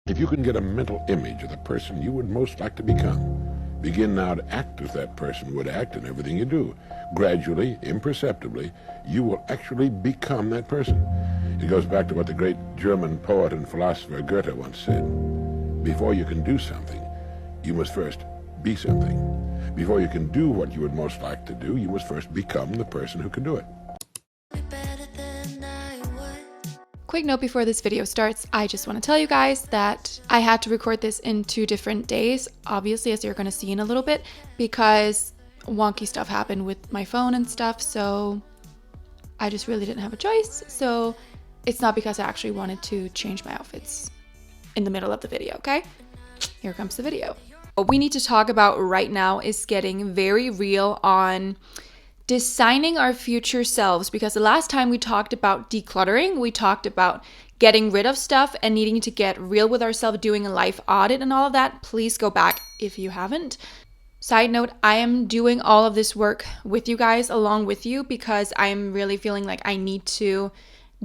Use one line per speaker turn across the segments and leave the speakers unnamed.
If you can get a mental image of the person you would most like to become, begin now to act as that person would act in everything you do. Gradually, imperceptibly, you will actually become that person. It goes back to what the great German poet and philosopher Goethe once said. Before you can do something, you must first be something. Before you can do what you would most like to do, you must first become the person who can do it.
Quick note before this video starts, I just want to tell you guys that I had to record this in 2 different days, obviously, as you're going to see in a little bit, because wonky stuff happened with my phone and stuff, so I just really didn't have a choice. So it's not because I actually wanted to change my outfits in the middle of the video, okay? Here comes the video. What we need to talk about right now is getting very real on designing our future selves, because the last time we talked about decluttering, we talked about getting rid of stuff and needing to get real with ourselves, doing a life audit and all of that. Please go back if you haven't. Side note, I am doing all of this work with you guys, along with you, because I'm really feeling like I need to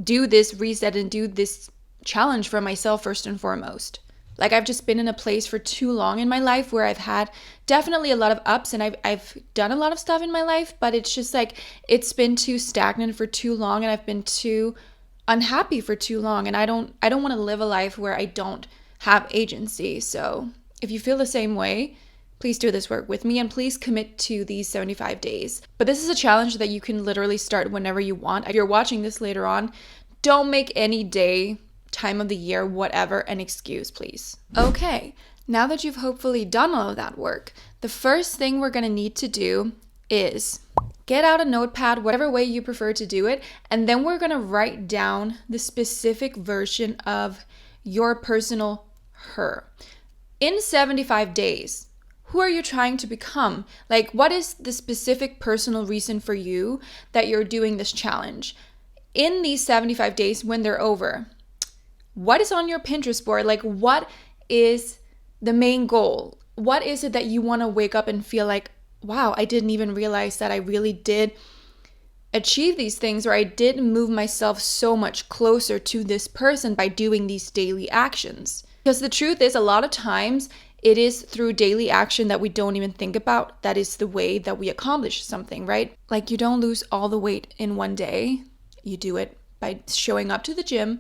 do this reset and do this challenge for myself first and foremost. Like, I've just been in a place for too long in my life where I've had definitely a lot of ups, and I've done a lot of stuff in my life, but it's just like it's been too stagnant for too long, and I've been too unhappy for too long, and I don't want to live a life where I don't have agency. So if you feel the same way, please do this work with me, and please commit to these 75 days. But this is a challenge that you can literally start whenever you want. If you're watching this later on, don't make any day, time of the year, whatever, an excuse, please. Okay, now that you've hopefully done all of that work, the first thing we're gonna need to do is get out a notepad, whatever way you prefer to do it, and then we're gonna write down the specific version of your personal her. In 75 days, who are you trying to become? Like, what is the specific personal reason for you that you're doing this challenge? In these 75 days, when they're over, what is on your Pinterest board? Like, what is the main goal? What is it that you want to wake up and feel like, wow, I didn't even realize that I really did achieve these things, or I did move myself so much closer to this person by doing these daily actions? Because the truth is, a lot of times it is through daily action that we don't even think about that is the way that we accomplish something, right? Like, you don't lose all the weight in one day. You do it by showing up to the gym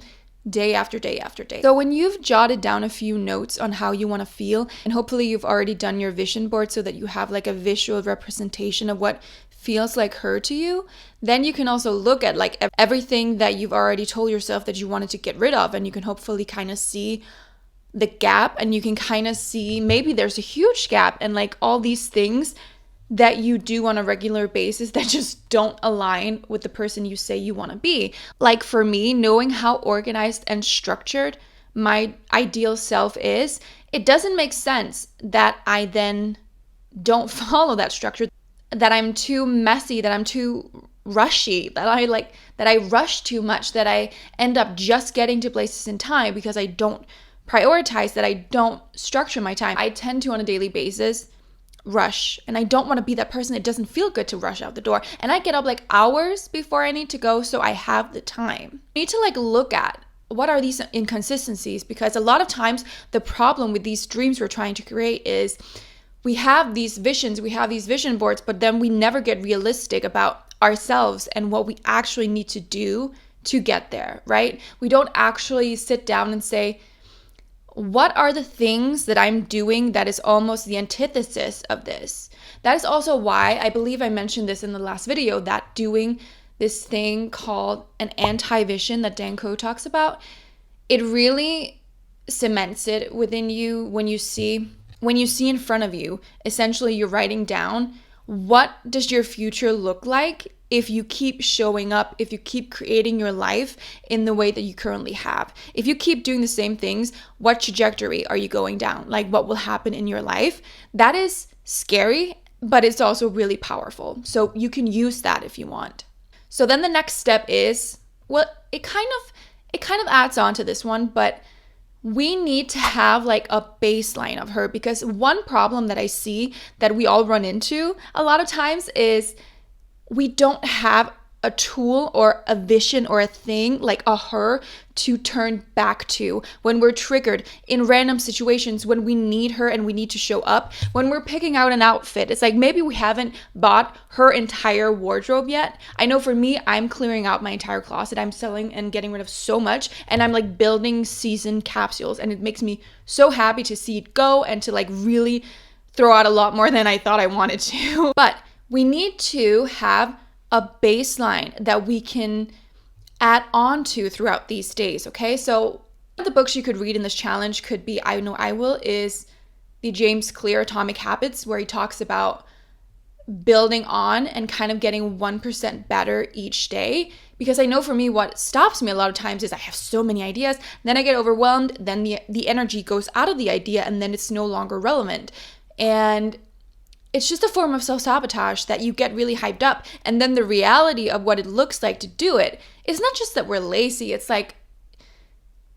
day after day after day. So when you've jotted down a few notes on how you want to feel, and hopefully you've already done your vision board so that you have like a visual representation of what feels like her to you, then you can also look at like everything that you've already told yourself that you wanted to get rid of, and you can hopefully kind of see the gap, and you can kind of see maybe there's a huge gap, and like all these things that you do on a regular basis that just don't align with the person you say you want to be. Like, for me, knowing how organized and structured my ideal self is, it doesn't make sense that I then don't follow that structure, that I'm too messy, that I'm too rushy, that I rush too much, that I end up just getting to places in time because I don't prioritize, that I don't structure my time. I tend to, on a daily basis, rush, and I don't want to be that person. It doesn't feel good to rush out the door, and I get up like hours before I need to go, so I have the time. I need to like look at what are these inconsistencies, because a lot of times the problem with these dreams we're trying to create is we have these visions, we have these vision boards, but then we never get realistic about ourselves and what we actually need to do to get there, right? We don't actually sit down and say, what are the things that I'm doing that is almost the antithesis of this? That is also why I believe I mentioned this in the last video, that doing this thing called an anti-vision that Dan Coe talks about, it really cements it within you when you see in front of you, essentially you're writing down, what does your future look like if you keep showing up, if you keep creating your life in the way that you currently have? If you keep doing the same things, what trajectory are you going down? Like, what will happen in your life? That is scary, but it's also really powerful. So you can use that if you want. So then the next step is, well, it kind of adds on to this one, but we need to have like a baseline of her, because one problem that I see that we all run into a lot of times is we don't have a tool or a vision or a thing, like a her, to turn back to when we're triggered in random situations, when we need her and we need to show up, when we're picking out an outfit. It's like maybe we haven't bought her entire wardrobe yet. I know for me, I'm clearing out my entire closet. I'm selling and getting rid of so much, and I'm like building season capsules, and it makes me so happy to see it go and to like really throw out a lot more than I thought I wanted to. But we need to have a baseline that we can add on to throughout these days, okay? So one of the books you could read in this challenge could be I Know I Will, is the James Clear Atomic Habits, where he talks about building on and kind of getting 1% better each day. Because I know for me, what stops me a lot of times is I have so many ideas, then I get overwhelmed, then the energy goes out of the idea, and then it's no longer relevant. And it's just a form of self-sabotage that you get really hyped up. And then the reality of what it looks like to do it is not just that we're lazy. It's like,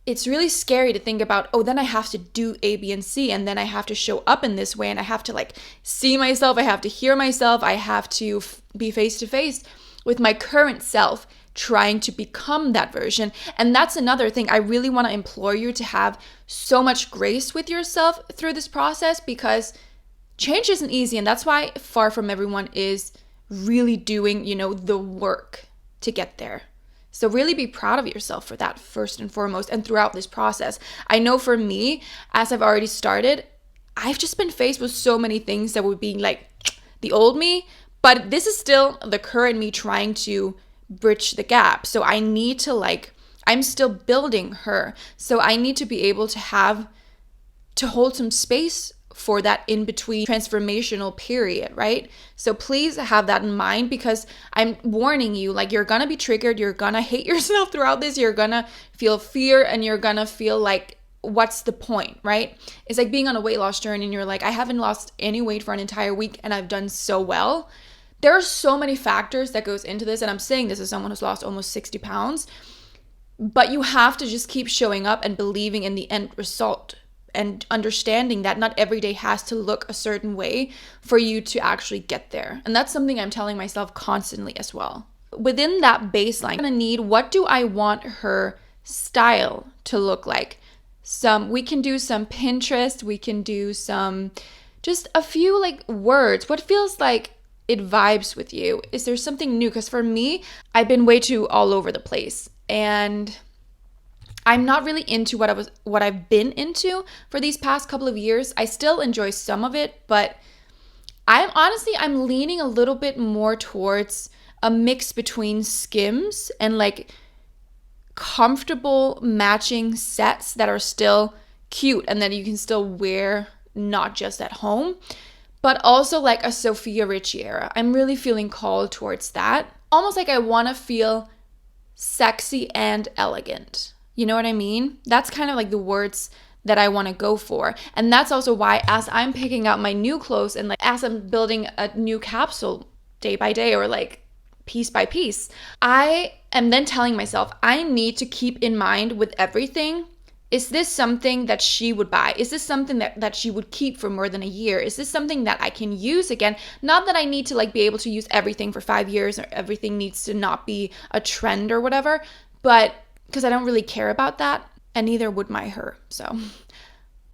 it's really scary to think about, oh, then I have to do A, B, and C, and then I have to show up in this way, and I have to like see myself, I have to hear myself, I have to be face to face with my current self, trying to become that version. And that's another thing. I really want to implore you to have so much grace with yourself through this process, because change isn't easy, and that's why far from everyone is really doing, the work to get there. So really be proud of yourself for that first and foremost, and throughout this process. I know for me, as I've already started, I've just been faced with so many things that would be like the old me, but this is still the current me trying to bridge the gap. So I need to I'm still building her. So I need to be able to hold some space for that in-between transformational period, right? So please have that in mind, because I'm warning you, you're gonna be triggered, you're gonna hate yourself throughout this, you're gonna feel fear, and you're gonna feel like, what's the point, right? It's like being on a weight loss journey and you're like, I haven't lost any weight for an entire week and I've done so well. There are so many factors that goes into this, and I'm saying this as someone who's lost almost 60 pounds, but you have to just keep showing up and believing in the end result, and understanding that not every day has to look a certain way for you to actually get there. And that's something I'm telling myself constantly as well. Within that baseline, I'm gonna need, what do I want her style to look like? We can do some Pinterest, we can do just a few words. What feels like it vibes with you? Is there something new? Because for me, I've been way too all over the place, and I'm not really into what I've been into for these past couple of years. I still enjoy some of it, but I'm leaning a little bit more towards a mix between skims and comfortable matching sets that are still cute and that you can still wear, not just at home, but also a Sophia Richie era. I'm really feeling called towards that. Almost I want to feel sexy and elegant. You know what I mean? That's kind of the words that I want to go for. And that's also why, as I'm picking out my new clothes and as I'm building a new capsule day by day, or piece by piece, I am then telling myself, I need to keep in mind with everything, is this something that she would buy? Is this something that she would keep for more than a year? Is this something that I can use again? Not that I need to be able to use everything for 5 years, or everything needs to not be a trend or whatever, but because I don't really care about that, and neither would her. So,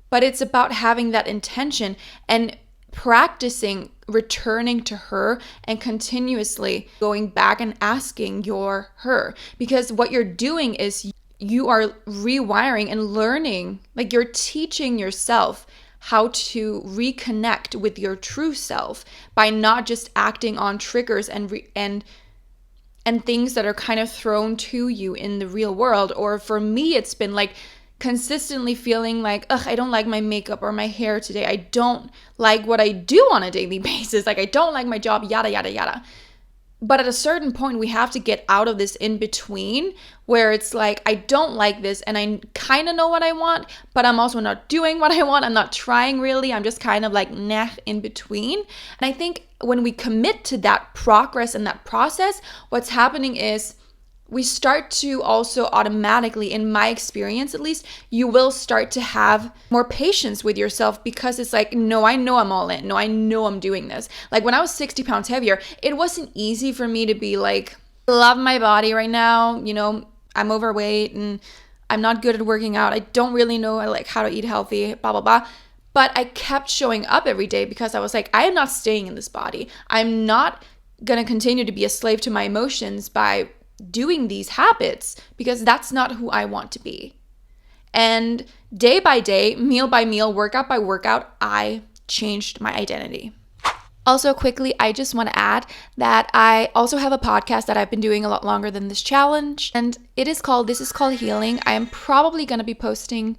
but it's about having that intention and practicing returning to her and continuously going back and asking her, because what you're doing is you are rewiring and learning, you're teaching yourself how to reconnect with your true self by not just acting on triggers and things that are kind of thrown to you in the real world. Or for me, it's been consistently feeling ugh, I don't like my makeup or my hair today. I don't like what I do on a daily basis. I don't like my job, yada, yada, yada. But at a certain point, we have to get out of this in between where it's I don't like this and I kind of know what I want, but I'm also not doing what I want. I'm not trying really. I'm just kind of nah in between. And I think when we commit to that progress and that process, what's happening is we start to also automatically, in my experience at least, you will start to have more patience with yourself, because it's no, I know I'm all in. No, I know I'm doing this. When I was 60 pounds heavier, it wasn't easy for me to be love my body right now. You know, I'm overweight and I'm not good at working out. I don't really know like how to eat healthy, blah, blah, blah. But I kept showing up every day because I was like, I am not staying in this body. I'm not going to continue to be a slave to my emotions by doing these habits because that's not who I want to be. And day by day, meal by meal, workout by workout, I changed my identity. Also, quickly, I just want to add that I also have a podcast that I've been doing a lot longer than this challenge, and This is called Healing. I am probably going to be posting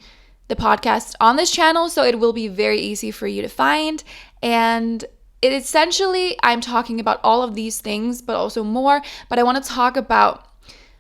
the podcast on this channel, so it will be very easy for you to find. And it essentially, I'm talking about all of these things, but also more. But I want to talk about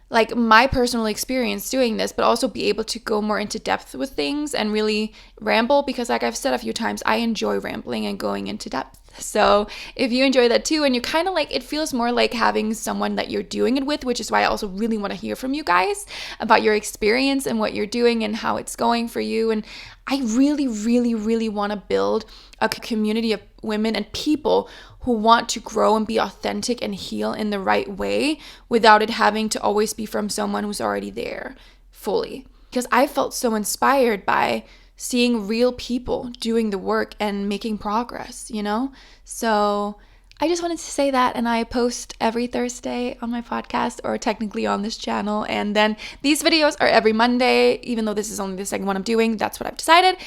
like my personal experience doing this, but also be able to go more into depth with things and really ramble, because like I've said a few times, I enjoy rambling and going into depth. So if you enjoy that too, and you kind of like, it feels more like having someone that you're doing it with, which is why I also really want to hear from you guys about your experience and what you're doing and how it's going for you. And I really, really, really want to build a community of women and people who want to grow and be authentic and heal in the right way without it having to always be from someone who's already there fully. Because I felt so inspired by seeing real people doing the work and making progress, you know? So I just wanted to say that, and I post every Thursday on my podcast, or technically on this channel, and then these videos are every Monday, even though this is only the second one I'm doing. That's what I've decided.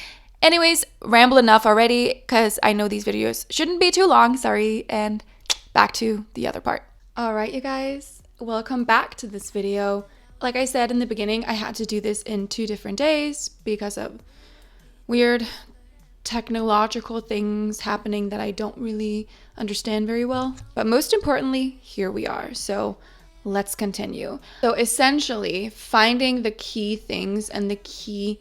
Anyways, ramble enough already, because I know these videos shouldn't be too long, sorry, and back to the other part. All right, you guys, welcome back to this video. Like I said in the beginning, I had to do this in 2 different days because of weird technological things happening that I don't really understand very well. But most importantly, here we are. So let's continue. So essentially, finding the key things and the key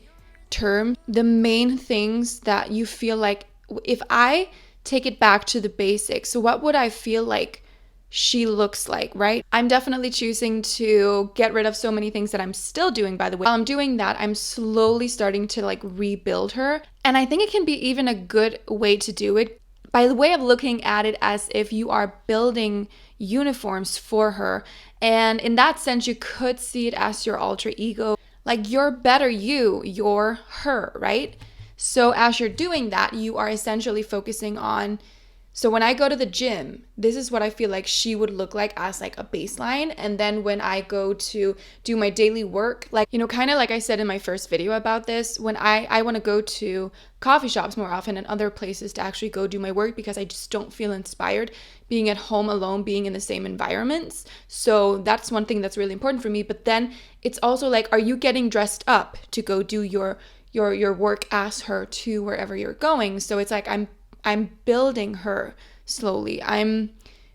terms, the main things that you feel like, if I take it back to the basics, so what would I feel like she looks like, right? I'm definitely choosing to get rid of so many things that I'm still doing, by the way. While I'm doing that, I'm slowly starting to like rebuild her. And I think it can be even a good way to do it by the way of looking at it as if you are building uniforms for her. And in that sense, you could see it as your alter ego, like your better you, you're her, right? So as you're doing that, you are essentially focusing on, so when I go to the gym, this is what I feel like she would look like as like a baseline. And then when I go to do my daily work, like, you know, kind of like I said in my first video about this, when I want to go to coffee shops more often and other places to actually go do my work, because I just don't feel inspired being at home alone, being in the same environments. So that's one thing that's really important for me. But then it's also like, are you getting dressed up to go do your work as her to wherever you're going? So it's like I'm building her slowly. I'm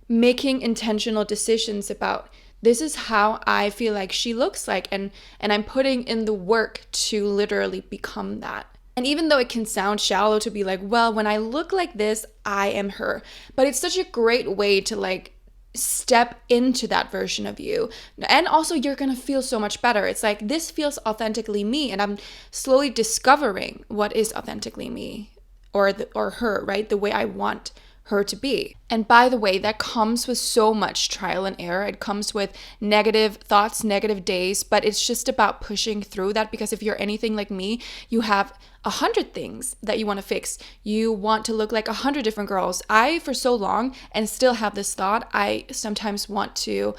making intentional decisions about, this is how I feel like she looks like, and I'm putting in the work to literally become that. And even though it can sound shallow to be like, well, when I look like this, I am her. But it's such a great way to like step into that version of you. And also you're going to feel so much better. It's like, this feels authentically me, and I'm slowly discovering what is authentically me. Or her, right? The way I want her to be. And by the way, that comes with so much trial and error. It comes with negative thoughts, negative days, but it's just about pushing through that, because if you're anything like me, you have 100 things that you want to fix. You want to look like 100 different girls. I, for so long, and still have this thought, I sometimes want to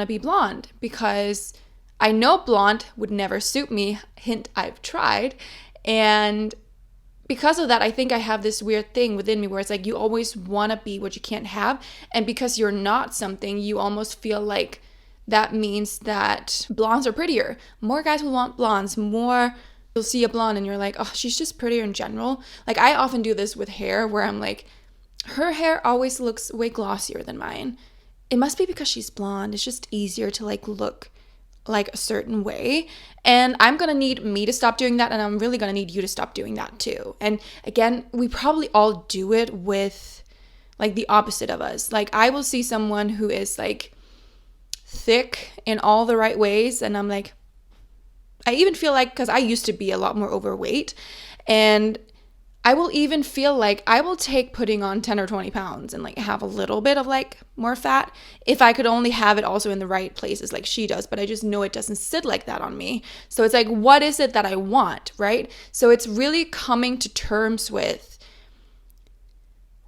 be blonde, because I know blonde would never suit me. Hint, I've tried. And because of that, I think I have this weird thing within me where it's like, you always want to be what you can't have. And because you're not something, you almost feel like that means that blondes are prettier. More guys will want blondes. More, you'll see a blonde and you're like, oh, she's just prettier in general. Like, I often do this with hair where I'm like, her hair always looks way glossier than mine. It must be because she's blonde. It's just easier to like look like a certain way. And I'm gonna need me to stop doing that, and I'm really gonna need you to stop doing that too. And again, we probably all do it with like the opposite of us. Like, I will see someone who is like thick in all the right ways, and I'm like, I even feel like, because I used to be a lot more overweight, and I will even feel like I will take putting on 10 or 20 pounds and like have a little bit of like more fat if I could only have it also in the right places like she does. But I just know it doesn't sit like that on me. So it's like, what is it that I want, right? So it's really coming to terms with,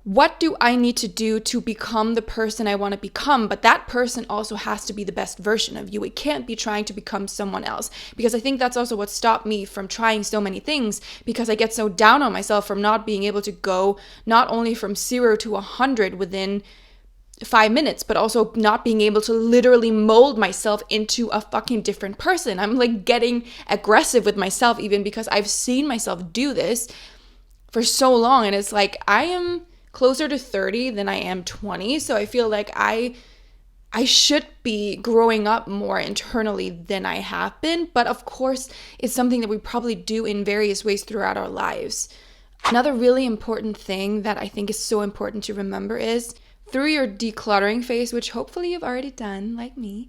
what do I need to do to become the person I want to become? But that person also has to be the best version of you. It can't be trying to become someone else, because I think that's also what stopped me from trying so many things, because I get so down on myself from not being able to go not only from 0 to 100 within 5 minutes, but also not being able to literally mold myself into a fucking different person. I'm like getting aggressive with myself even, because I've seen myself do this for so long. And it's like, I am closer to 30 than I am 20. So I feel like I should be growing up more internally than I have been. But of course, it's something that we probably do in various ways throughout our lives. Another really important thing that I think is so important to remember is, through your decluttering phase, which hopefully you've already done, like me.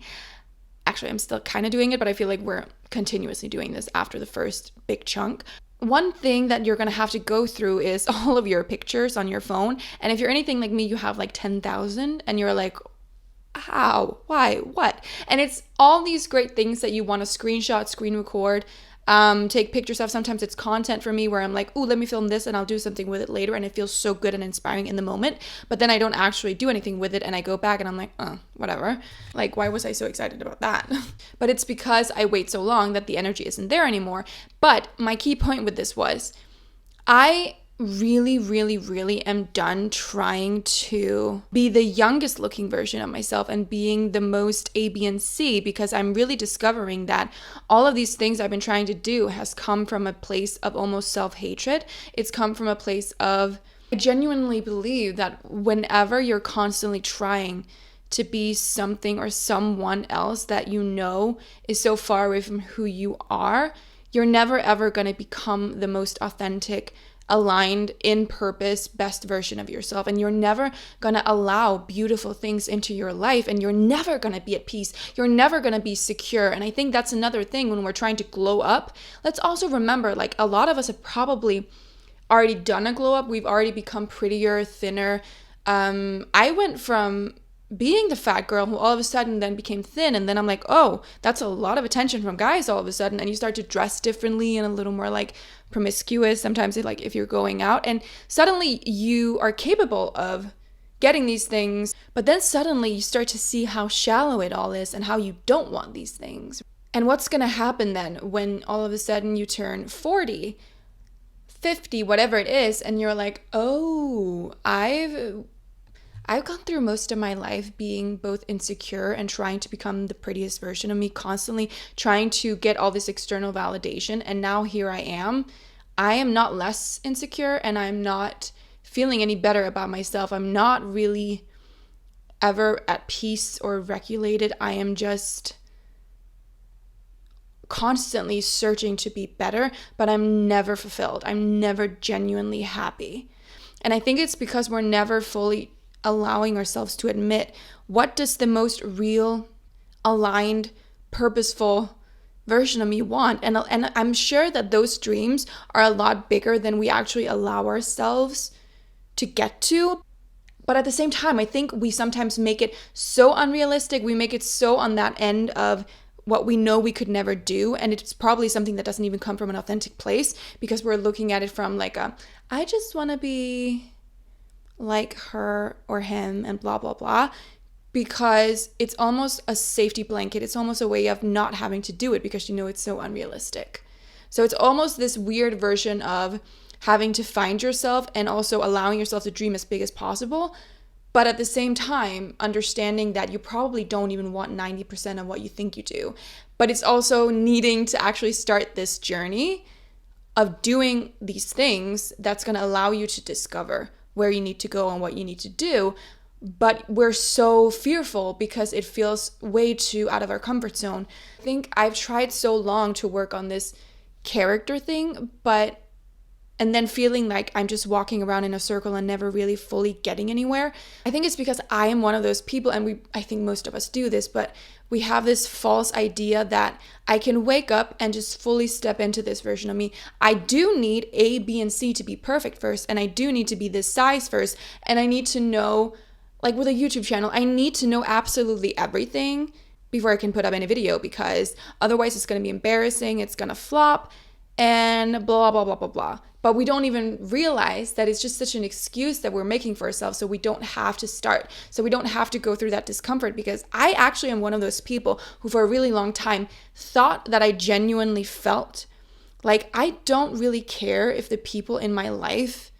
Actually, I'm still kind of doing it, but I feel like we're continuously doing this after the first big chunk. One thing that you're going to have to go through is all of your pictures on your phone. And if you're anything like me, you have like 10,000 and you're like, how, why, what? And it's all these great things that you want to screenshot, screen record, take pictures of. Sometimes it's content for me where I'm like, ooh, let me film this and I'll do something with it later. And it feels so good and inspiring in the moment. But then I don't actually do anything with it. And I go back and I'm like, whatever. Like, why was I so excited about that? But it's because I wait so long that the energy isn't there anymore. But my key point with this was, I really am done trying to be the youngest looking version of myself and being the most A, B, and C, because I'm really discovering that all of these things I've been trying to do has come from a place of almost self-hatred. It's come from a place of, I genuinely believe that whenever you're constantly trying to be something or someone else that you know is so far away from who you are, you're never ever going to become the most authentic, aligned, in purpose, best version of yourself. And you're never going to allow beautiful things into your life, and you're never going to be at peace. You're never going to be secure. And I think that's another thing when we're trying to glow up. Let's also remember, like, a lot of us have probably already done a glow up. We've already become prettier, thinner. I went from being the fat girl who all of a sudden then became thin, and then I'm like, oh, that's a lot of attention from guys all of a sudden. And you start to dress differently and a little more like promiscuous sometimes, like if you're going out, and suddenly you are capable of getting these things, but then suddenly you start to see how shallow it all is and how you don't want these things. And what's going to happen then when all of a sudden you turn 40, 50, whatever it is, and you're like, oh, I've gone through most of my life being both insecure and trying to become the prettiest version of me, constantly trying to get all this external validation. And now here I am. I am not less insecure, and I'm not feeling any better about myself. I'm not really ever at peace or regulated. I am just constantly searching to be better, but I'm never fulfilled. I'm never genuinely happy. And I think it's because we're never fully allowing ourselves to admit, what does the most real, aligned, purposeful version of me want? And I'm sure that those dreams are a lot bigger than we actually allow ourselves to get to. But at the same time, I think we sometimes make it so unrealistic. We make it so on that end of what we know we could never do. And it's probably something that doesn't even come from an authentic place, because we're looking at it from like I just want to be like her or him and blah, blah, blah, because it's almost a safety blanket. It's almost a way of not having to do it because you know it's so unrealistic. So it's almost this weird version of having to find yourself and also allowing yourself to dream as big as possible, but at the same time, understanding that you probably don't even want 90% of what you think you do. But it's also needing to actually start this journey of doing these things that's going to allow you to discover where you need to go and what you need to do. But we're so fearful because it feels way too out of our comfort zone. I think I've tried so long to work on this character thing, but and then feeling like I'm just walking around in a circle and never really fully getting anywhere. I think it's because I am one of those people, and I think most of us do this, but we have this false idea that I can wake up and just fully step into this version of me. I do need A, B, and C to be perfect first, and I do need to be this size first, and I need to know, like with a YouTube channel, I need to know absolutely everything before I can put up any video, because otherwise it's going to be embarrassing, it's going to flop, and blah, blah, blah, blah, blah. But we don't even realize that it's just such an excuse that we're making for ourselves, so we don't have to start, so we don't have to go through that discomfort. Because I actually am one of those people who for a really long time thought that I genuinely felt like I don't really care if the people in my life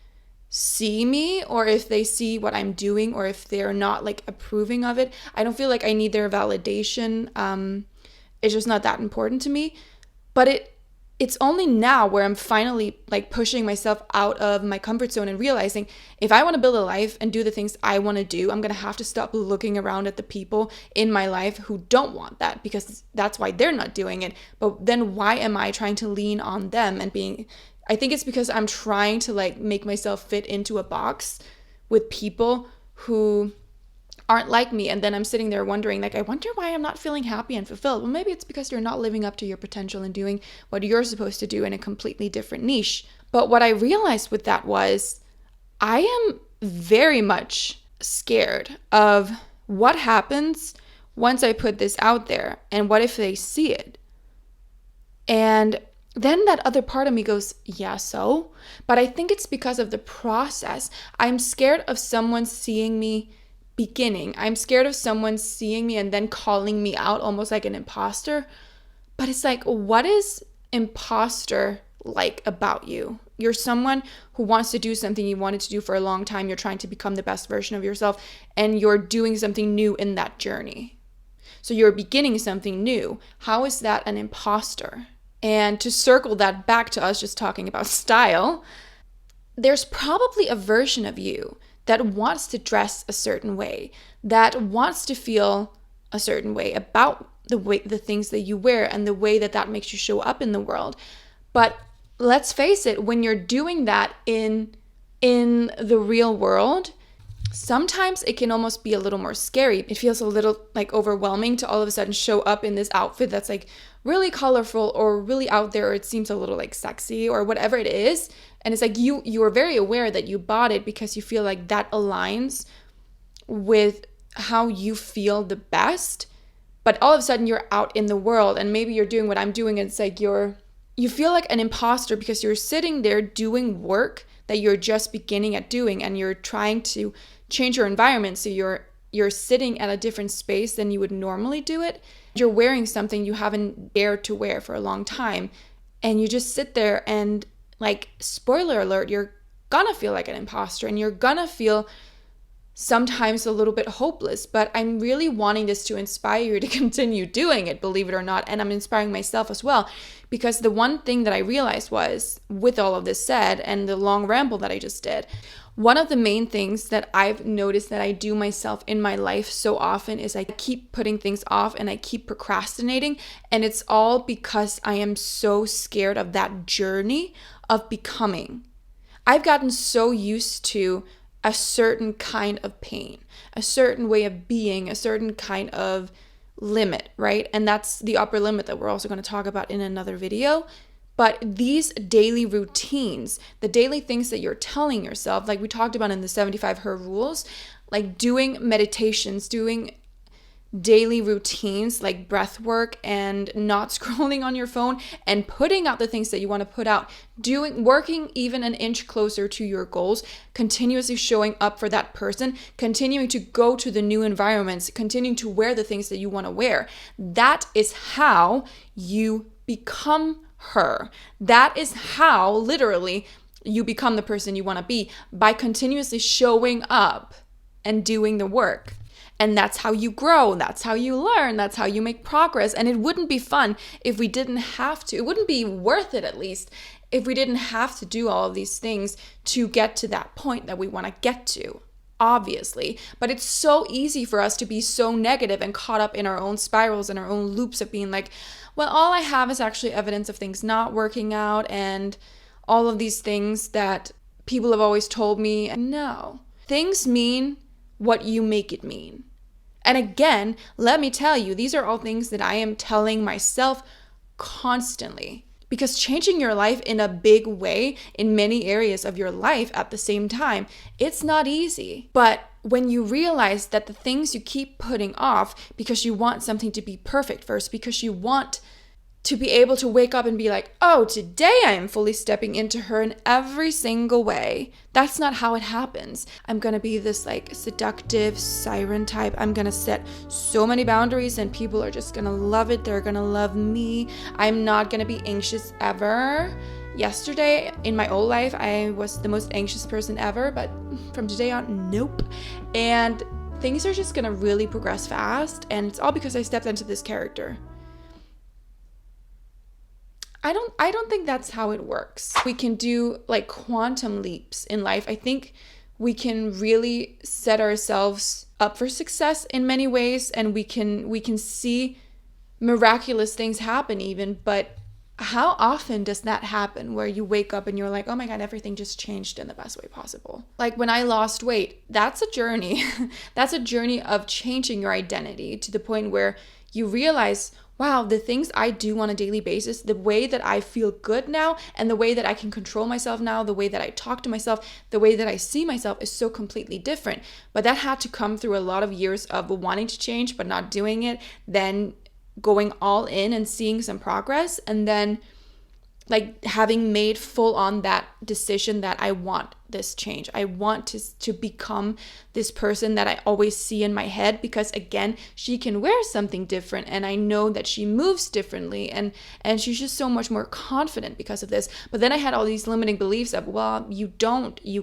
see me, or if they see what I'm doing, or if they're not like approving of it. I don't feel like I need their validation. It's just not that important to me. But it's only now where I'm finally like pushing myself out of my comfort zone and realizing if I want to build a life and do the things I want to do, I'm going to have to stop looking around at the people in my life who don't want that, because that's why they're not doing it. But then why am I trying to lean on them and I think it's because I'm trying to like make myself fit into a box with people who aren't like me. And then I'm sitting there wondering, like, I wonder why I'm not feeling happy and fulfilled. Well, maybe it's because you're not living up to your potential and doing what you're supposed to do in a completely different niche. But what I realized with that was I am very much scared of what happens once I put this out there, and what if they see it? And then that other part of me goes, yeah, so? But I think it's because of the process. I'm scared of someone seeing me beginning. I'm scared of someone seeing me and then calling me out almost like an imposter. But it's like, what is imposter like about you? You're someone who wants to do something you wanted to do for a long time. You're trying to become the best version of yourself, and you're doing something new in that journey. So you're beginning something new. How is that an imposter? And to circle that back to us just talking about style, there's probably a version of you that wants to dress a certain way, that wants to feel a certain way about the things that you wear and the way that makes you show up in the world. But let's face it, when you're doing that in the real world, sometimes it can almost be a little more scary. It feels a little like overwhelming to all of a sudden show up in this outfit that's like really colorful or really out there, or it seems a little like sexy or whatever it is. And it's like you are very aware that you bought it because you feel like that aligns with how you feel the best. But all of a sudden you're out in the world, and maybe you're doing what I'm doing, and it's like you feel like an imposter because you're sitting there doing work that you're just beginning at doing, and you're trying to change your environment. So you're sitting at a different space than you would normally do it. You're wearing something you haven't dared to wear for a long time, and you just sit there and, like, spoiler alert, you're gonna feel like an imposter, and you're gonna feel sometimes a little bit hopeless. But I'm really wanting this to inspire you to continue doing it, believe it or not. And I'm inspiring myself as well, because the one thing that I realized was, with all of this said and the long ramble that I just did, one of the main things that I've noticed that I do myself in my life so often is I keep putting things off and I keep procrastinating. And it's all because I am so scared of that journey of becoming. I've gotten so used to a certain kind of pain, a certain way of being, a certain kind of limit, right? And that's the upper limit that we're also going to talk about in another video. But these daily routines, the daily things that you're telling yourself, like we talked about in the 75 Her Rules, like doing meditations, doing daily routines like breath work and not scrolling on your phone, and putting out the things that you want to put out, working even an inch closer to your goals, continuously showing up for that person, continuing to go to the new environments, continuing to wear the things that you want to wear. That is how you become her. That is how literally you become the person you want to be, by continuously showing up and doing the work. And that's how you grow. That's how you learn. That's how you make progress. And it wouldn't be fun if we didn't have to. It wouldn't be worth it, at least, if we didn't have to do all of these things to get to that point that we want to get to, obviously. But it's so easy for us to be so negative and caught up in our own spirals and our own loops of being like, well, all I have is actually evidence of things not working out, and all of these things that people have always told me. No. Things mean what you make it mean. And again, let me tell you, these are all things that I am telling myself constantly. Because changing your life in a big way in many areas of your life at the same time, it's not easy. But when you realize that the things you keep putting off because you want something to be perfect first, because you want to be able to wake up and be like, oh, today I am fully stepping into her in every single way. That's not how it happens. I'm going to be this like seductive siren type. I'm going to set so many boundaries and people are just going to love it. They're going to love me. I'm not going to be anxious ever. Yesterday in my old life, I was the most anxious person ever, but from today on, nope. And things are just going to really progress fast. And it's all because I stepped into this character. I don't think that's how it works. We can do like quantum leaps in life. I think we can really set ourselves up for success in many ways, and we can see miraculous things happen even, but how often does that happen where you wake up and you're like, oh my God, everything just changed in the best way possible? Like when I lost weight, that's a journey. That's a journey of changing your identity to the point where you realize, wow, the things I do on a daily basis, the way that I feel good now, and the way that I can control myself now, the way that I talk to myself, the way that I see myself is so completely different. But that had to come through a lot of years of wanting to change, but not doing it, then going all in and seeing some progress, and then like having made full on that decision that I want this change. I want to become this person that I always see in my head, because again, she can wear something different and I know that she moves differently and she's just so much more confident because of this. But then I had all these limiting beliefs of, well, you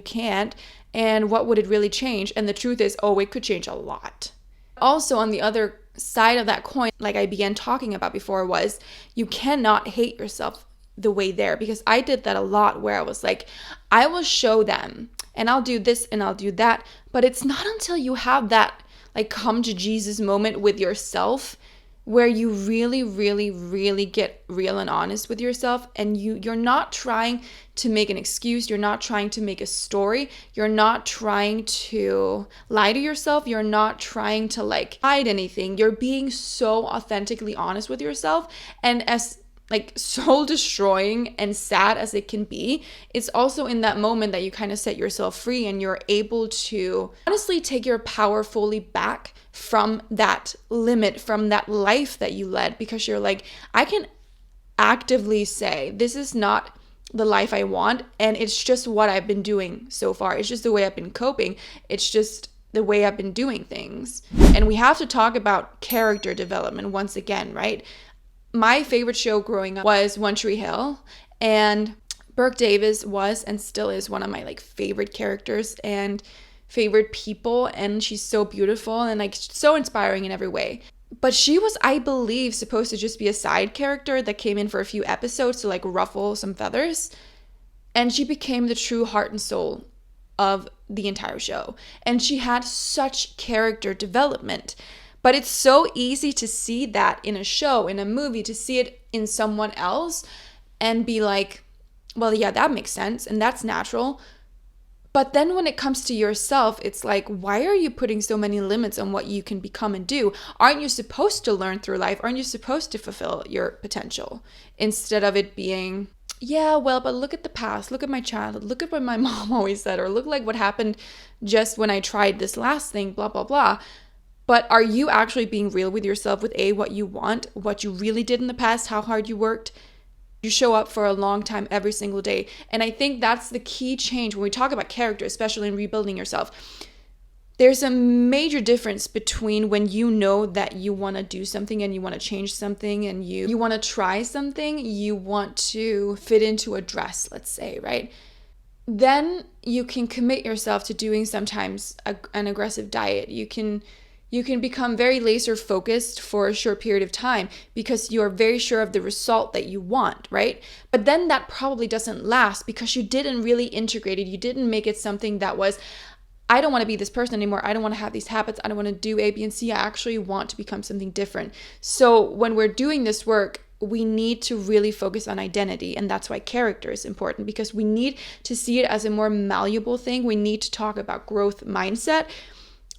can't, and what would it really change? And the truth is, oh, it could change a lot. Also, on the other side of that coin, like I began talking about before, was you cannot hate yourself the way there, because I did that a lot where I was like, I will show them and I'll do this and I'll do that. But it's not until you have that like come to Jesus moment with yourself where you really, really, really get real and honest with yourself, and you're not trying to make an excuse, you're not trying to make a story, you're not trying to lie to yourself, you're not trying to like hide anything. You're being so authentically honest with yourself, and as like soul destroying and sad as it can be, it's also in that moment that you kind of set yourself free and you're able to honestly take your power fully back from that limit, from that life that you led, because you're like, I can actively say, this is not the life I want, and it's just what I've been doing so far. It's just the way I've been coping. It's just the way I've been doing things. And we have to talk about character development once again, right? My favorite show growing up was One Tree Hill, and Brooke Davis was and still is one of my like favorite characters and favorite people, and she's so beautiful and like so inspiring in every way. But she was, I believe, supposed to just be a side character that came in for a few episodes to like ruffle some feathers, and she became the true heart and soul of the entire show, and she had such character development. But it's so easy to see that in a show, in a movie, to see it in someone else and be like, well, yeah, that makes sense and that's natural. But then when it comes to yourself, it's like, why are you putting so many limits on what you can become and do? Aren't you supposed to learn through life? Aren't you supposed to fulfill your potential? Instead of it being, yeah, well, but look at the past. Look at my childhood. Look at what my mom always said, or look like what happened just when I tried this last thing, blah, blah, blah. But are you actually being real with yourself with what you want, what you really did in the past, how hard you worked? You show up for a long time every single day. And I think that's the key change when we talk about character, especially in rebuilding yourself. There's a major difference between when you know that you want to do something and you want to change something and you want to try something, you want to fit into a dress, let's say, right? Then you can commit yourself to doing sometimes an aggressive diet. You can become very laser focused for a short period of time because you're very sure of the result that you want, right? But then that probably doesn't last because you didn't really integrate it. You didn't make it something that was, I don't want to be this person anymore. I don't want to have these habits. I don't want to do A, B, and C. I actually want to become something different. So when we're doing this work, we need to really focus on identity. And that's why character is important, because we need to see it as a more malleable thing. We need to talk about growth mindset,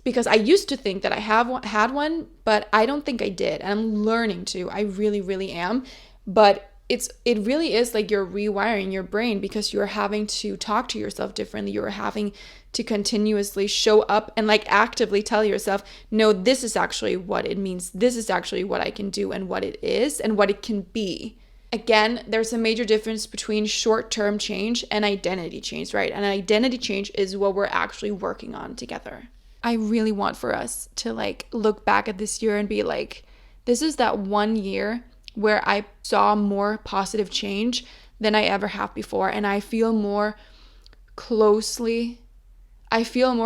because I used to think that I had one, but I don't think I did. And I'm learning to. I really, really am. But it really is like you're rewiring your brain, because you're having to talk to yourself differently. You're having to continuously show up and like actively tell yourself, no, this is actually what it means. This is actually what I can do and what it is and what it can be. Again, there's a major difference between short-term change and identity change, right? And identity change is what we're actually working on together. I really want for us to like look back at this year and be like, this is that one year where I saw more positive change than I ever have before. And I feel more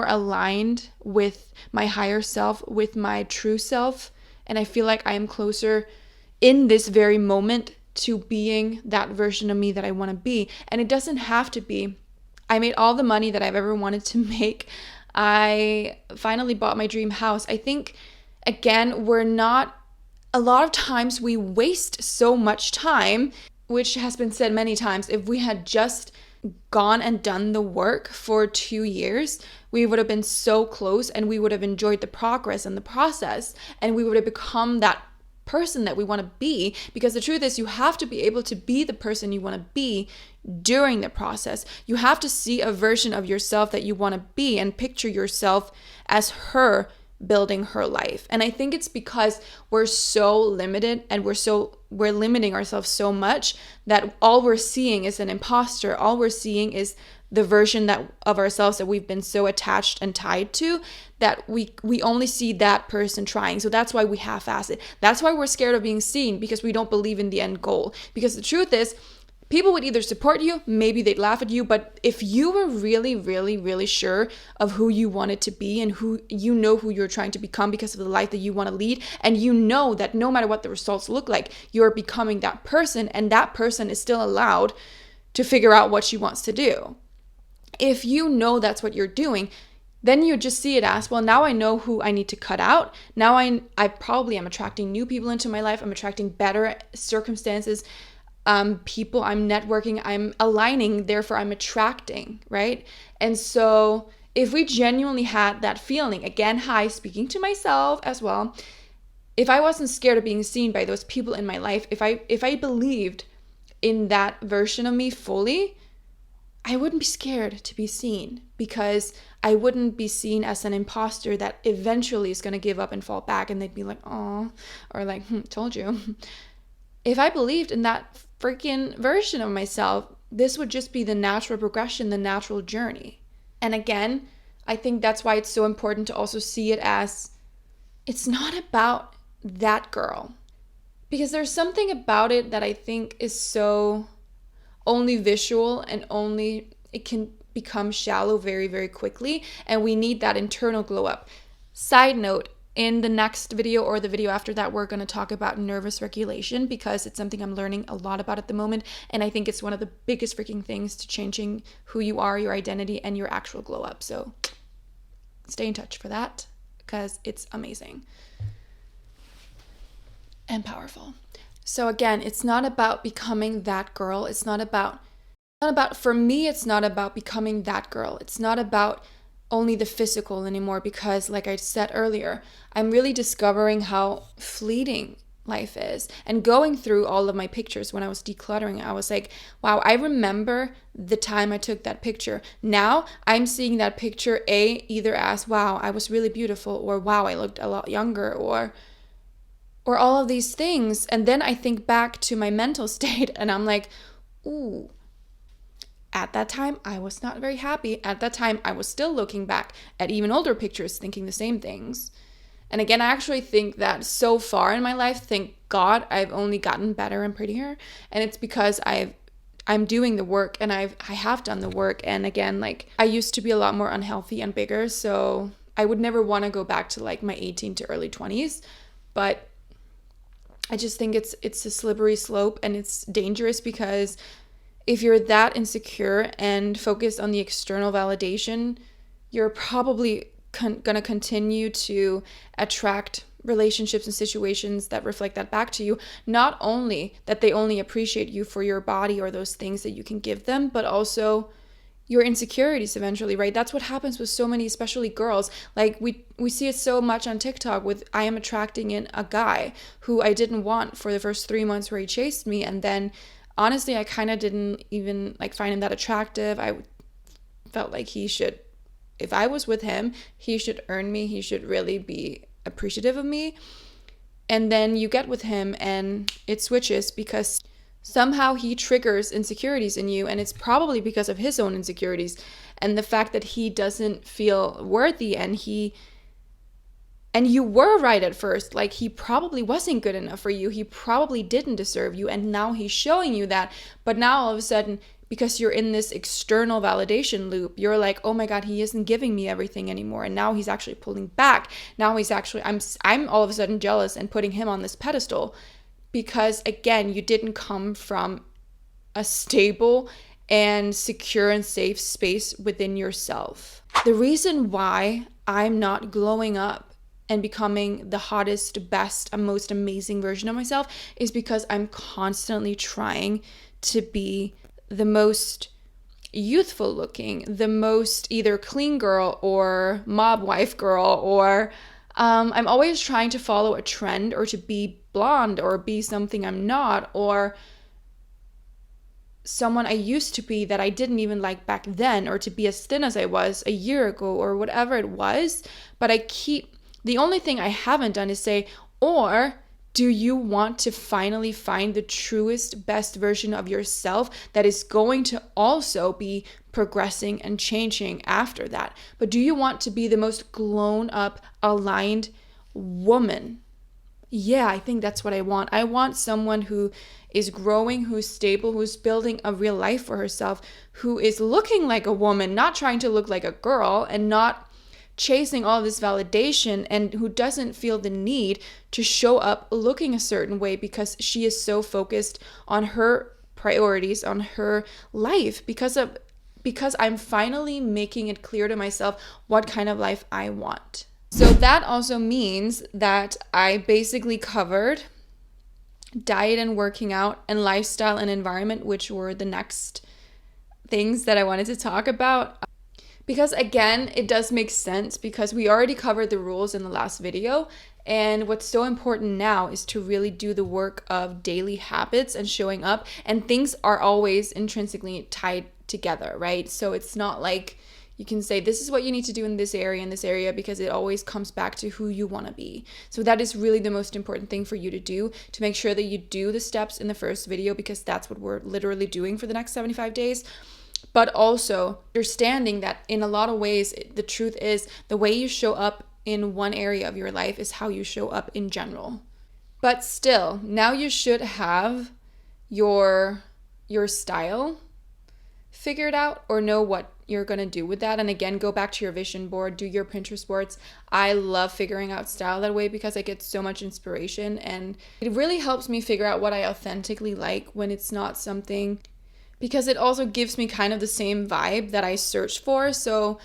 aligned with my higher self, with my true self. And I feel like I am closer in this very moment to being that version of me that I want to be. And it doesn't have to be, I made all the money that I've ever wanted to make. I finally bought my dream house. I think, again, a lot of times we waste so much time, which has been said many times. If we had just gone and done the work for 2 years, we would have been so close, and we would have enjoyed the progress and the process, and we would have become that person that we want to be. Because the truth is, you have to be able to be the person you want to be during the process. You have to see a version of yourself that you want to be and picture yourself as her building her life. And I think it's because we're so limited, and we're limiting ourselves so much that all we're seeing is an imposter. All we're seeing is the version of ourselves that we've been so attached and tied to, that we only see that person trying. So that's why we half-ass it. That's why we're scared of being seen, because we don't believe in the end goal. Because the truth is, people would either support you, maybe they'd laugh at you, but if you were really, really, really sure of who you wanted to be, and who you're trying to become because of the life that you want to lead, and you know that no matter what the results look like, you're becoming that person, and that person is still allowed to figure out what she wants to do. If you know that's what you're doing, then you just see it as, well, now I know who I need to cut out. Now I probably am attracting new people into my life. I'm attracting better circumstances, people, I'm networking, I'm aligning, therefore I'm attracting, right? And so if we genuinely had that feeling, again, speaking to myself as well, if I wasn't scared of being seen by those people in my life, if I believed in that version of me fully, I wouldn't be scared to be seen, because I wouldn't be seen as an imposter that eventually is going to give up and fall back, and they'd be like, oh, or like, told you. If I believed in that freaking version of myself, this would just be the natural progression, the natural journey. And again, I think that's why it's so important to also see it as, it's not about that girl. Because there's something about it that I think is so only visual, and it can become shallow very, very quickly. And we need that internal glow up. Side note, in the next video or the video after that, we're going to talk about nervous regulation, because it's something I'm learning a lot about at the moment. And I think it's one of the biggest freaking things to changing who you are, your identity, and your actual glow up. So stay in touch for that, because it's amazing and powerful. So again, it's not about becoming that girl. For me, it's not about becoming that girl. It's not about only the physical anymore, because like I said earlier, I'm really discovering how fleeting life is. And going through all of my pictures when I was decluttering, I was like, wow, I remember the time I took that picture. Now I'm seeing that picture either as, wow, I was really beautiful, or wow, I looked a lot younger, or all of these things. And then I think back to my mental state, and I'm like, ooh, at that time, I was not very happy. At that time, I was still looking back at even older pictures, thinking the same things. And again, I actually think that so far in my life, thank God, I've only gotten better and prettier. And it's because I'm doing the work, and I have done the work. And again, like, I used to be a lot more unhealthy and bigger, so I would never want to go back to like my 18 to early 20s. But I just think it's a slippery slope, and it's dangerous, because if you're that insecure and focused on the external validation, you're probably going to continue to attract relationships and situations that reflect that back to you, not only that they only appreciate you for your body or those things that you can give them, but also your insecurities eventually, right? That's what happens with so many, especially girls. Like we see it so much on TikTok with, I am attracting in a guy who I didn't want for the first 3 months where he chased me, and then honestly I kind of didn't even like find him that attractive. I felt like he should, if I was with him, he should earn me, he should really be appreciative of me. And then you get with him and it switches because somehow he triggers insecurities in you, and it's probably because of his own insecurities and the fact that he doesn't feel worthy, and you were right at first, like he probably wasn't good enough for you, he probably didn't deserve you, and now he's showing you that. But now all of a sudden, because you're in this external validation loop, you're like, oh my God, he isn't giving me everything anymore, and now he's actually pulling back. Now he's actually, I'm all of a sudden jealous and putting him on this pedestal. Because again, you didn't come from a stable and secure and safe space within yourself. The reason why I'm not glowing up and becoming the hottest, best, and most amazing version of myself is because I'm constantly trying to be the most youthful looking, the most either clean girl or mob wife girl, or I'm always trying to follow a trend or to be blonde or be something I'm not, or someone I used to be that I didn't even like back then, or to be as thin as I was a year ago, or whatever it was. But the only thing I haven't done is say, or do you want to finally find the truest, best version of yourself that is going to also be progressing and changing after that? But do you want to be the most grown up, aligned woman? Yeah, I think that's what I want. I want someone who is growing, who's stable, who's building a real life for herself, who is looking like a woman, not trying to look like a girl, and not chasing all this validation, and who doesn't feel the need to show up looking a certain way because she is so focused on her priorities, on her life, because I'm finally making it clear to myself what kind of life I want. So that also means that I basically covered diet and working out and lifestyle and environment, which were the next things that I wanted to talk about. Because again, it does make sense because we already covered the rules in the last video. And what's so important now is to really do the work of daily habits and showing up. And things are always intrinsically tied together, right? So it's not like you can say, this is what you need to do in this area, because it always comes back to who you want to be. So that is really the most important thing for you to do, to make sure that you do the steps in the first video, because that's what we're literally doing for the next 75 days. But also understanding that in a lot of ways, the truth is the way you show up in one area of your life is how you show up in general. But still, now you should have your style figured out, or know what you're going to do with that. And again, go back to your vision board, do your Pinterest boards. I love figuring out style that way because I get so much inspiration, and it really helps me figure out what I authentically like when it's not something, because it also gives me kind of the same vibe that I search for. So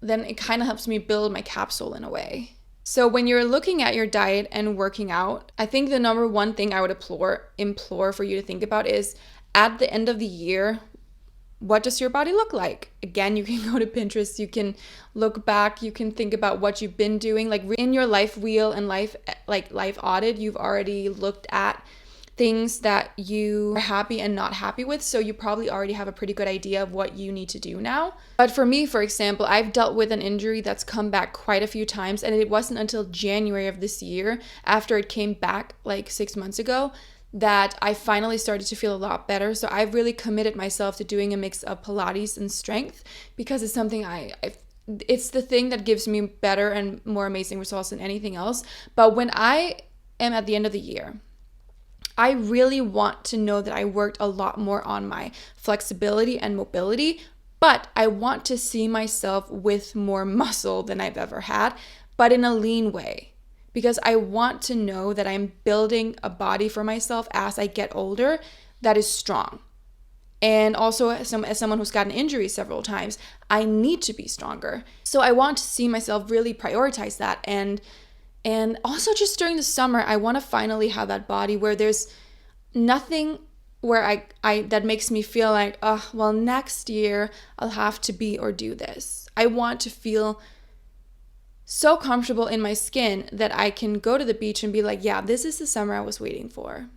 then it kind of helps me build my capsule in a way. So when you're looking at your diet and working out, I think the number one thing I would implore for you to think about is, at the end of the year, what does your body look like? Again, you can go to Pinterest, you can look back, you can think about what you've been doing. Like in your life wheel and life audit, you've already looked at things that you are happy and not happy with. So you probably already have a pretty good idea of what you need to do now. But for me, for example, I've dealt with an injury that's come back quite a few times. And it wasn't until January of this year, after it came back like 6 months ago, that I finally started to feel a lot better. So I've really committed myself to doing a mix of Pilates and strength, because it's something it's the thing that gives me better and more amazing results than anything else. But when I am at the end of the year, I really want to know that I worked a lot more on my flexibility and mobility, but I want to see myself with more muscle than I've ever had, but in a lean way. Because I want to know that I'm building a body for myself as I get older that is strong. And also as someone who's gotten injuries several times, I need to be stronger. So I want to see myself really prioritize that and And also just during the summer, I want to finally have that body where there's nothing where I that makes me feel like, oh, well, next year I'll have to be or do this. I want to feel so comfortable in my skin that I can go to the beach and be like, yeah, this is the summer I was waiting for,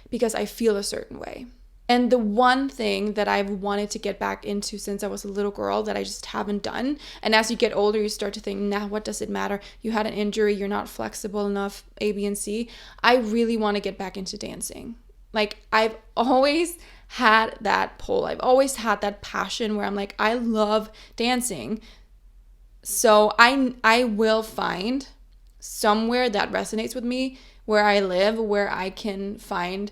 because I feel a certain way. And the one thing that I've wanted to get back into since I was a little girl that I just haven't done, and as you get older, you start to think, nah, what does it matter? You had an injury, you're not flexible enough, A, B, and C. I really want to get back into dancing. Like, I've always had that pull. I've always had that passion where I'm like, I love dancing. So I will find somewhere that resonates with me where I live, where I can find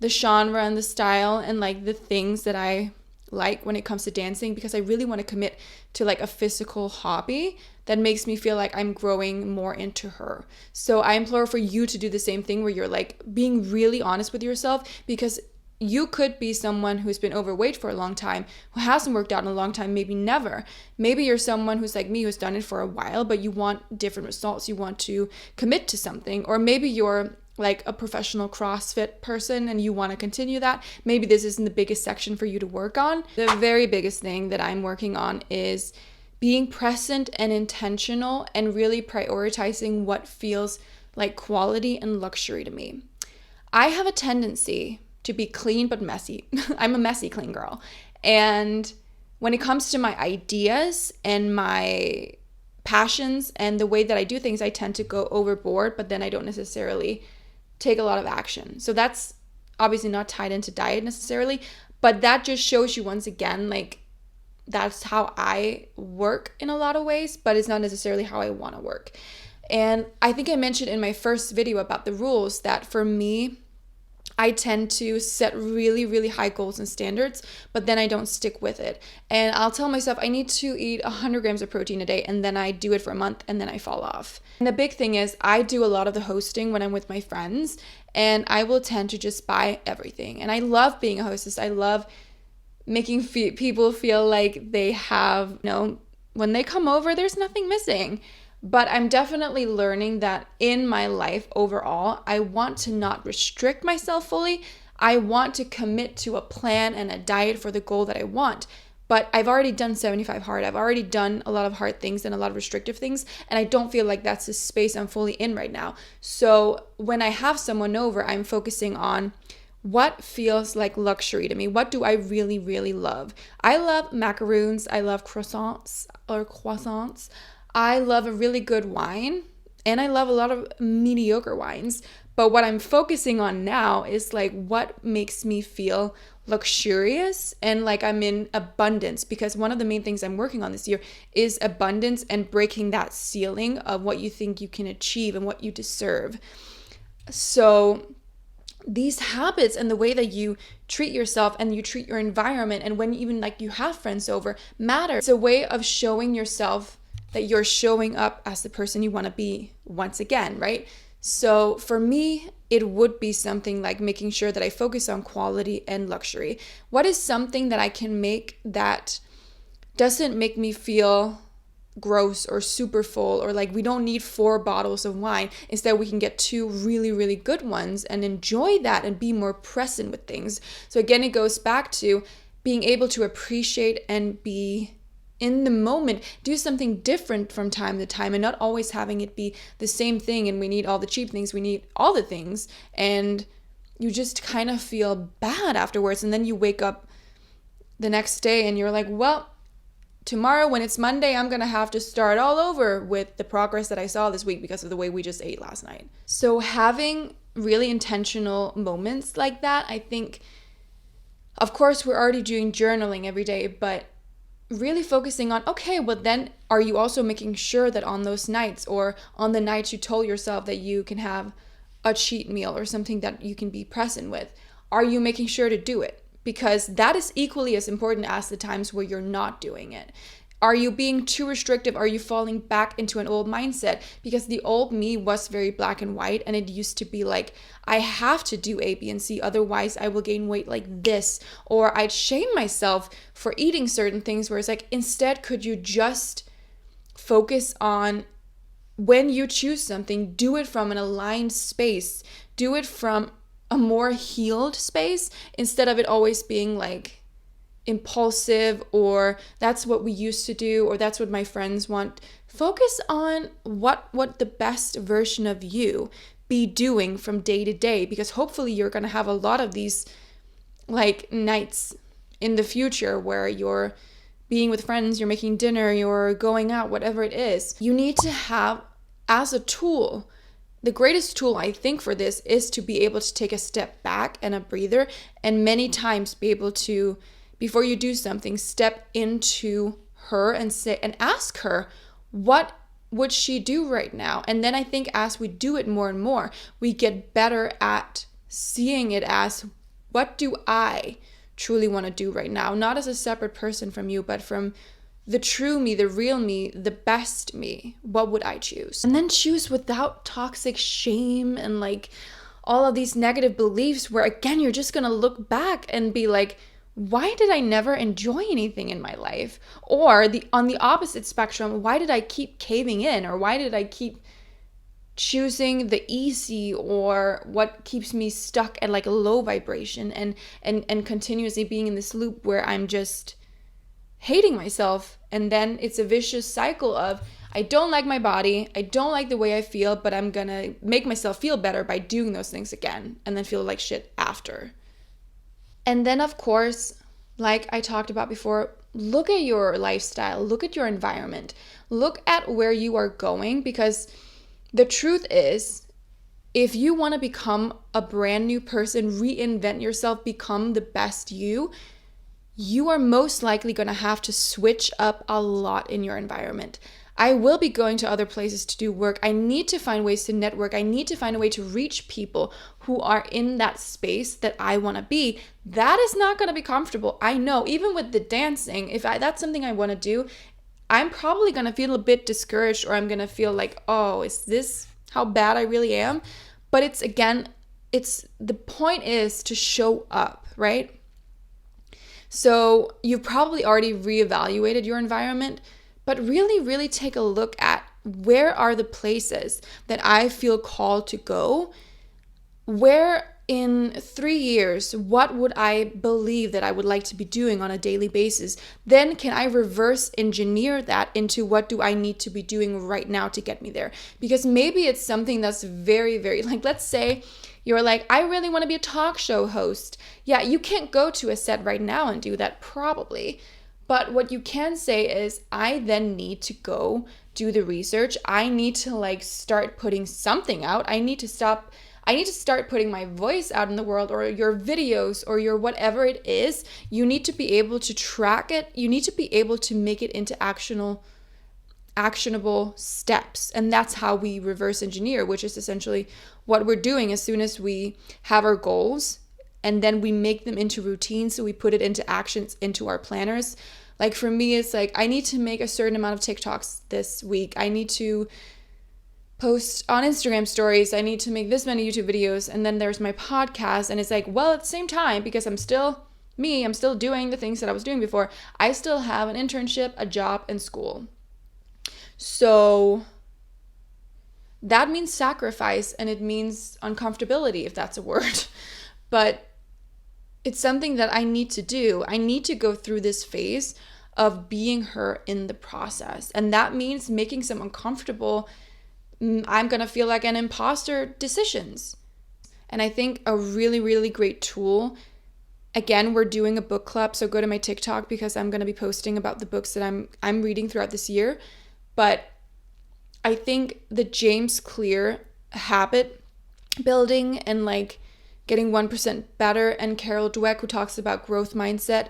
the genre and the style and like the things that I like when it comes to dancing, because I really want to commit to like a physical hobby that makes me feel like I'm growing more into her. So I implore for you to do the same thing, where you're like being really honest with yourself, because you could be someone who's been overweight for a long time, who hasn't worked out in a long time, maybe never. Maybe you're someone who's like me, who's done it for a while, but you want different results. You want to commit to something. Or maybe you're like a professional CrossFit person and you want to continue that. Maybe this isn't the biggest section for you to work on. The very biggest thing that I'm working on is being present and intentional and really prioritizing what feels like quality and luxury to me. I have a tendency to be clean but messy. I'm a messy clean girl. And when it comes to my ideas and my passions and the way that I do things, I tend to go overboard, but then I don't necessarily take a lot of action. So that's obviously not tied into diet necessarily, but that just shows you once again, like, that's how I work in a lot of ways, but it's not necessarily how I want to work. And I think I mentioned in my first video about the rules that for me, I tend to set really, really high goals and standards, but then I don't stick with it. And I'll tell myself I need to eat 100 grams of protein a day, and then I do it for a month, and then I fall off. And the big thing is I do a lot of the hosting when I'm with my friends, and I will tend to just buy everything. And I love being a hostess. I love making people feel like they have, when they come over, there's nothing missing. But I'm definitely learning that in my life overall, I want to not restrict myself fully. I want to commit to a plan and a diet for the goal that I want. But I've already done 75 hard. I've already done a lot of hard things and a lot of restrictive things. And I don't feel like that's the space I'm fully in right now. So when I have someone over, I'm focusing on what feels like luxury to me. What do I really, really love? I love macaroons. I love croissants. I love a really good wine, and I love a lot of mediocre wines. But what I'm focusing on now is like what makes me feel luxurious and like I'm in abundance, because one of the main things I'm working on this year is abundance and breaking that ceiling of what you think you can achieve and what you deserve. So these habits and the way that you treat yourself and you treat your environment, and when even like you have friends over, matter. It's a way of showing yourself that you're showing up as the person you want to be once again, right? So for me, it would be something like making sure that I focus on quality and luxury. What is something that I can make that doesn't make me feel gross or super full, or like we don't need 4 bottles of wine. Instead, we can get 2 really, really good ones and enjoy that and be more present with things. So again, it goes back to being able to appreciate and be in the moment, do something different from time to time, and not always having it be the same thing. And we need all the cheap things, we need all the things, and you just kind of feel bad afterwards. And then you wake up the next day and you're like, well, tomorrow when it's Monday, I'm gonna have to start all over with the progress that I saw this week because of the way we just ate last night. So having really intentional moments like that, I think, of course, we're already doing journaling every day, but really focusing on, okay, well then are you also making sure that on those nights, or on the nights you told yourself that you can have a cheat meal or something that you can be present with, are you making sure to do it? Because that is equally as important as the times where you're not doing it. Are you being too restrictive? Are you falling back into an old mindset? Because the old me was very black and white, and it used to be like, I have to do A, B, and C, otherwise I will gain weight like this. Or I'd shame myself for eating certain things, where it's like, instead, could you just focus on when you choose something, do it from an aligned space. Do it from a more healed space instead of it always being like impulsive, or that's what we used to do, or that's what my friends want. Focus on what the best version of you be doing from day to day, because hopefully you're going to have a lot of these like nights in the future where you're being with friends, you're making dinner, you're going out, whatever it is. You need to have as a tool, the greatest tool I think for this is to be able to take a step back and a breather, and many times be able to, before you do something, step into her and say and ask her, what would she do right now? And then I think as we do it more and more, we get better at seeing it as, what do I truly want to do right now? Not as a separate person from you, but from the true me, the real me, the best me. What would I choose? And then choose without toxic shame and like all of these negative beliefs where again, you're just going to look back and be like, why did I never enjoy anything in my life? Or on the opposite spectrum, why did I keep caving in? Or why did I keep choosing the easy, or what keeps me stuck at like a low vibration and continuously being in this loop where I'm just hating myself? And then it's a vicious cycle of, I don't like my body, I don't like the way I feel, but I'm gonna make myself feel better by doing those things again, and then feel like shit after. And then, of course, like I talked about before, look at your lifestyle, look at your environment, look at where you are going, because the truth is, if you want to become a brand new person, reinvent yourself, become the best you are most likely going to have to switch up a lot in your environment. I will be going to other places to do work. I need to find ways to network. I need to find a way to reach people who are in that space that I want to be. That is not going to be comfortable. I know, even with the dancing, if that's something I want to do, I'm probably going to feel a bit discouraged, or I'm going to feel like, oh, is this how bad I really am? But it's the point is to show up, right? So you've probably already reevaluated your environment, but really, really take a look at, where are the places that I feel called to go? Where in 3 years, what would I believe that I would like to be doing on a daily basis? Then can I reverse engineer that into, what do I need to be doing right now to get me there? Because maybe it's something that's very, very, like, let's say you're like, I really want to be a talk show host. Yeah, you can't go to a set right now and do that, probably. But what you can say is, I then need to go do the research. I need to like start putting something out. I need to start putting my voice out in the world, or your videos, or your whatever it is. You need to be able to track it. You need to be able to make it into actionable steps. And that's how we reverse engineer, which is essentially what we're doing as soon as we have our goals. And then we make them into routines. So we put it into actions, into our planners. Like for me, it's like, I need to make a certain amount of TikToks this week. I need to post on Instagram stories. I need to make this many YouTube videos. And then there's my podcast. And it's like, well, at the same time, because I'm still me, I'm still doing the things that I was doing before, I still have an internship, a job, and school. So that means sacrifice, and it means uncomfortability, if that's a word. But it's something that I need to do. I need to go through this phase of being her in the process. And that means making some uncomfortable, I'm going to feel like an imposter decisions. And I think a really, really great tool, again, we're doing a book club, so go to my TikTok, because I'm going to be posting about the books that I'm reading throughout this year. But I think the James Clear habit building and like getting 1% better, and Carol Dweck, who talks about growth mindset,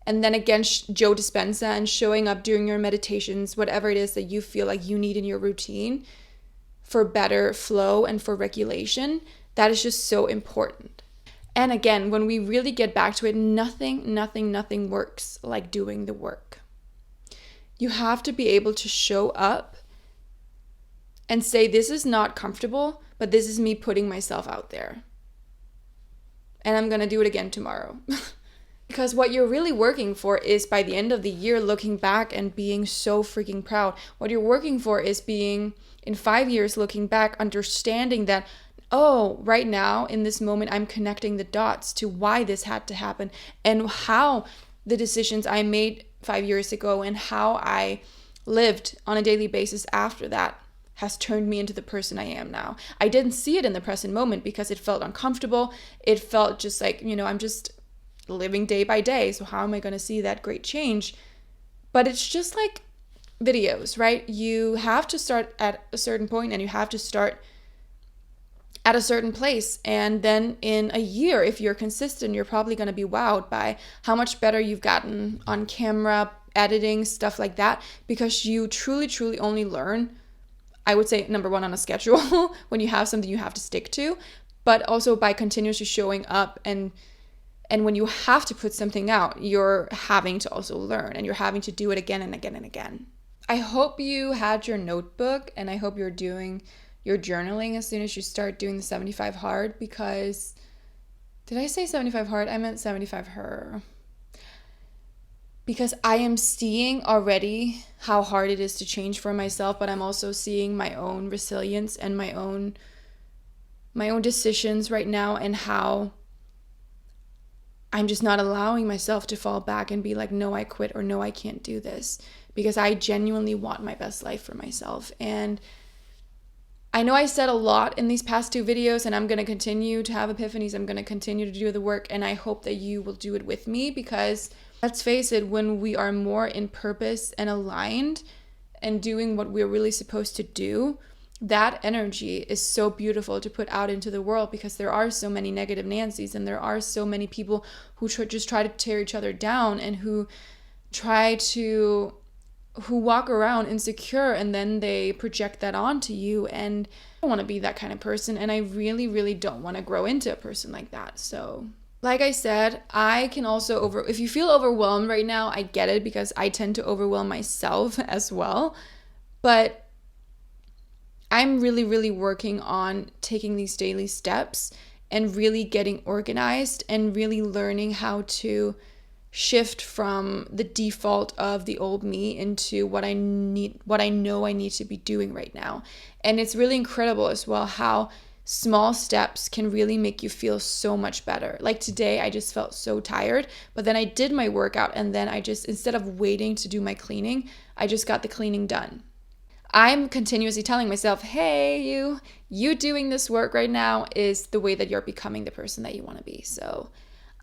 and then again Joe Dispenza, and showing up during your meditations, whatever it is that you feel like you need in your routine for better flow and for regulation, that is just so important. And again, when we really get back to it, nothing works like doing the work. You have to be able to show up and say, this is not comfortable, but this is me putting myself out there. And I'm going to do it again tomorrow. Because what you're really working for is by the end of the year looking back and being so freaking proud. What you're working for is being in 5 years looking back, understanding that, oh, right now in this moment, I'm connecting the dots to why this had to happen and how the decisions I made 5 years ago and how I lived on a daily basis after that has turned me into the person I am now. I didn't see it in the present moment because it felt uncomfortable. It felt just like, I'm just living day by day. So how am I going to see that great change? But it's just like videos, right? You have to start at a certain point and you have to start at a certain place. And then in a year, if you're consistent, you're probably going to be wowed by how much better you've gotten on camera, editing, stuff like that, because you truly, truly only learn, I would say, number one, on a schedule when you have something you have to stick to, but also by continuously showing up. And when you have to put something out, you're having to also learn and you're having to do it again and again and again. I hope you had your notebook and I hope you're doing your journaling as soon as you start doing the 75 hard, because did I say 75 hard? I meant 75 her. Because I am seeing already how hard it is to change for myself, but I'm also seeing my own resilience and my own decisions right now, and how I'm just not allowing myself to fall back and be like, no, I quit, or no, I can't do this, because I genuinely want my best life for myself. And I know I said a lot in these past 2 videos, and I'm going to continue to have epiphanies. I'm going to continue to do the work, and I hope that you will do it with me, because let's face it, when we are more in purpose and aligned and doing what we're really supposed to do, that energy is so beautiful to put out into the world, because there are so many negative Nancys and there are so many people who just try to tear each other down and who walk around insecure, and then they project that onto you. And I don't want to be that kind of person, and I really, really don't want to grow into a person like that. So like I said, I can also if you feel overwhelmed right now, I get it, because I tend to overwhelm myself as well. But I'm really, really working on taking these daily steps and really getting organized and really learning how to shift from the default of the old me into what I know I need to be doing right now. And it's really incredible as well how small steps can really make you feel so much better. Like today, I just felt so tired, but then I did my workout, and then I just, instead of waiting to do my cleaning, I just got the cleaning done. I'm continuously telling myself, hey, you doing this work right now is the way that you're becoming the person that you want to be. So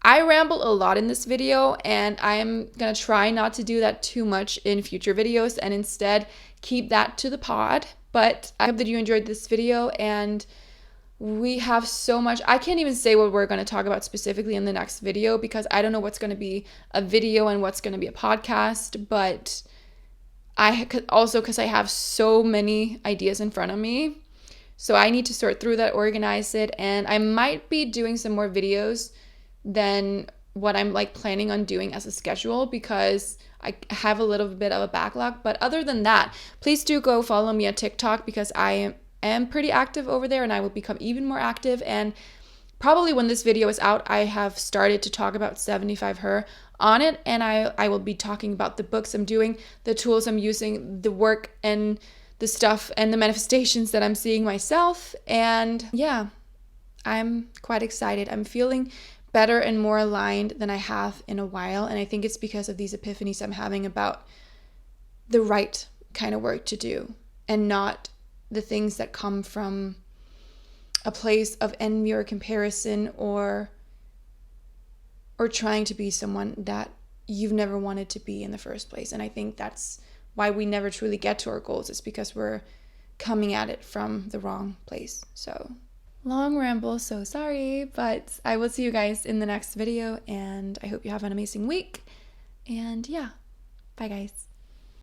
I ramble a lot in this video, and I'm going to try not to do that too much in future videos and instead keep that to the pod. But I hope that you enjoyed this video, and we have so much. I can't even say what we're going to talk about specifically in the next video, because I don't know what's going to be a video and what's going to be a podcast. But I could also, because I have so many ideas in front of me, so I need to sort through that, organize it, and I might be doing some more videos than what I'm planning on doing as a schedule, because I have a little bit of a backlog. But other than that, please do go follow me on TikTok, because I am pretty active over there, and I will become even more active. And probably when this video is out, I have started to talk about 75 her on it, and I will be talking about the books I'm doing, the tools I'm using, the work and the stuff and the manifestations that I'm seeing myself. And yeah, I'm quite excited. I'm feeling better and more aligned than I have in a while, and I think it's because of these epiphanies I'm having about the right kind of work to do, and not the things that come from a place of envy or comparison, or trying to be someone that you've never wanted to be in the first place. And I think that's why we never truly get to our goals, is because we're coming at it from the wrong place. So long ramble, so sorry, but I will see you guys in the next video, and I hope you have an amazing week. And yeah, bye guys.